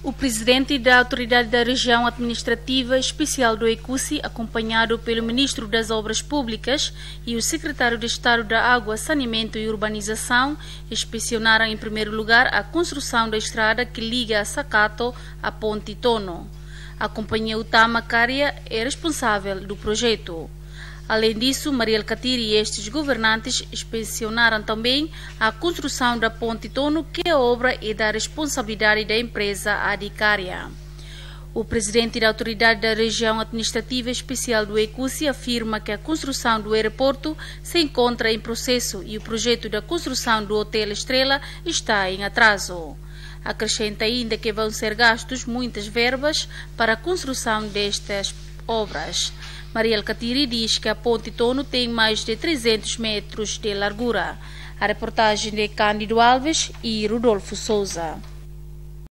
O presidente da Autoridade da Região Administrativa Especial do ECUSI, acompanhado pelo Ministro das Obras Públicas e o Secretário de Estado da Água, Saneamento e Urbanização, inspecionaram em primeiro lugar a construção da estrada que liga a Sacato à Ponte Tono. A companhia Utama Caria é responsável do projeto. Além disso, Mariel Catiri e estes governantes inspecionaram também a construção da Ponte Tono, que a obra é da responsabilidade da empresa Adicária. O presidente da Autoridade da Região Administrativa Especial do ECUSI afirma que a construção do aeroporto se encontra em processo e o projeto da construção do Hotel Estrela está em atraso. Acrescenta ainda que vão ser gastos muitas verbas para a construção destas obras. Mariel Catiri diz que a Ponte Tono tem mais de 300 metros de largura. A reportagem de Cândido Alves e Rodolfo Souza.